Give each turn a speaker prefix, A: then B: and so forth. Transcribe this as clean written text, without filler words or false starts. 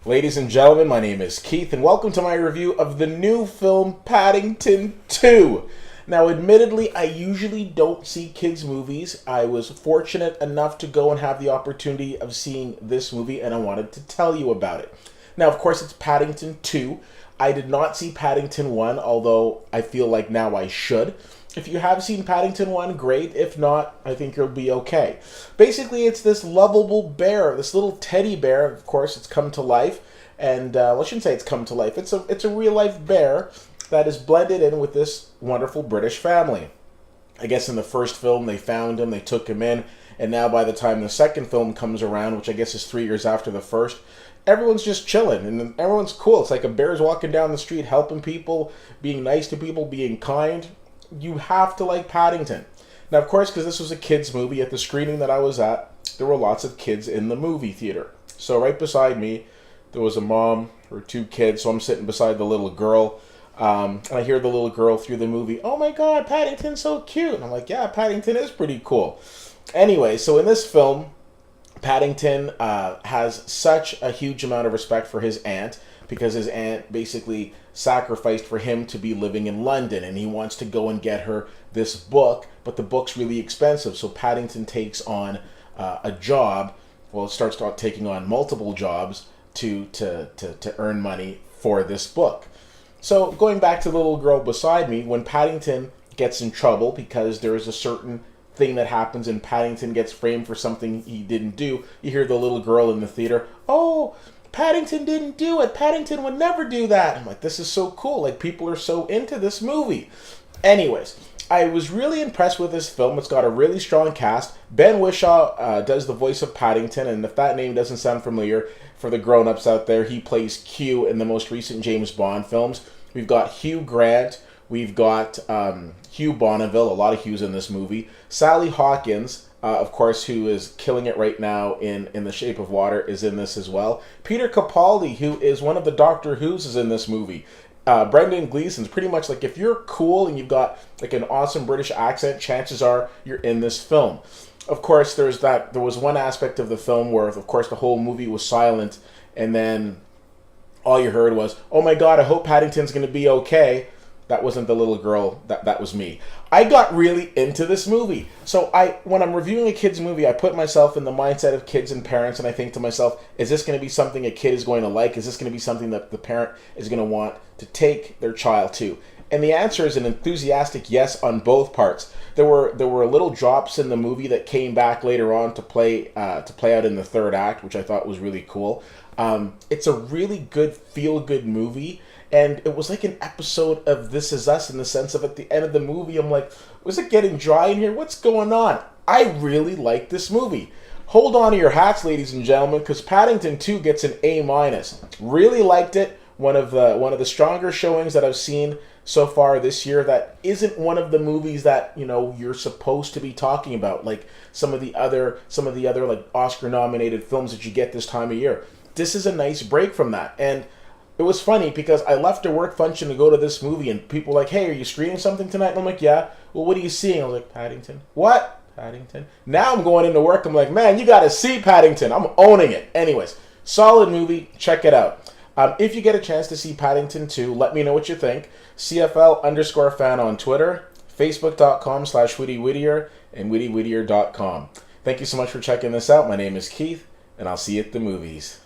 A: Ladies and gentlemen, my name is Keith, and welcome to my review of the new film Paddington 2. Now, admittedly, I usually don't see kids' movies. I was fortunate enough to go and have the opportunity of seeing this movie, and I wanted to tell you about it. Now, of course, it's Paddington 2. I did not see Paddington 1, although I feel like now I should. If you have seen Paddington 1, great. If not, I think you'll be okay. Basically, it's this lovable bear, this little teddy bear. Of course, it's come to life. And, I shouldn't say it's come to life. It's a real-life bear that is blended in with this wonderful British family. I guess in the first film, they found him, they took him in, and now by the time the second film comes around, which I guess is 3 years after the first, everyone's just chilling, and everyone's cool. It's like a bear's walking down the street, helping people, being nice to people, being kind. You have to like Paddington. Now, of course, because this was a kids' movie, at the screening that I was at, there were lots of kids in the movie theater. So right beside me, there was a mom or two kids, so I'm sitting beside the little girl. And I hear the little girl through the movie, "Oh my God, Paddington's so cute." And I'm like, yeah, Paddington is pretty cool. Anyway, so in this film, Paddington has such a huge amount of respect for his aunt, because his aunt basically sacrificed for him to be living in London, and he wants to go and get her this book, but the book's really expensive, so Paddington takes on a job. Well, it starts taking on multiple jobs to earn money for this book. So going back to the little girl beside me, when Paddington gets in trouble because there is a certain thing that happens and Paddington gets framed for something he didn't do, you hear the little girl in the theater, "Oh, Paddington didn't do it. Paddington would never do that." I'm like, this is so cool. Like, people are so into this movie. Anyways, I was really impressed with this film. It's got a really strong cast. Ben Whishaw does the voice of Paddington, and if that name doesn't sound familiar for the grown-ups out there, he plays Q in the most recent James Bond films. We've got Hugh Grant. We've got Hugh Bonneville, a lot of Hughs in this movie. Sally Hawkins, of course, who is killing it right now in The Shape of Water, is in this as well. Peter Capaldi, who is one of the Doctor Who's, is in this movie. Brendan Gleeson's pretty much like, if you're cool and you've got like an awesome British accent, chances are you're in this film. Of course, there was one aspect of the film where, of course, the whole movie was silent, and then all you heard was, "Oh my God, I hope Paddington's going to be okay." That wasn't the little girl, that was me. I got really into this movie. So when I'm reviewing a kid's movie, I put myself in the mindset of kids and parents, and I think to myself, is this going to be something a kid is going to like? Is this going to be something that the parent is going to want to take their child to? And the answer is an enthusiastic yes on both parts. There were little drops in the movie that came back later on to play out in the third act, which I thought was really cool. It's a really good, feel-good movie. And it was like an episode of This Is Us, in the sense of, at the end of the movie, I'm like, was it getting dry in here? What's going on? I really like this movie. Hold on to your hats, ladies and gentlemen, because Paddington 2 gets an A-. Really liked it. One of the stronger showings that I've seen so far this year. That isn't one of the movies that, you're supposed to be talking about, like some of the other like Oscar-nominated films that you get this time of year. This is a nice break from that. And it was funny because I left a work function to go to this movie, and people were like, "Hey, are you screening something tonight?" And I'm like, "Yeah." "Well, what are you seeing?" I was like, "Paddington." "What?" "Paddington." Now I'm going into work, I'm like, "Man, you gotta see Paddington." I'm owning it. Anyways, solid movie. Check it out. If you get a chance to see Paddington 2, let me know what you think. CFL_fan on Twitter, Facebook.com/WhittyWhittier, and WhittyWhittier.com. Thank you so much for checking this out. My name is Keith, and I'll see you at the movies.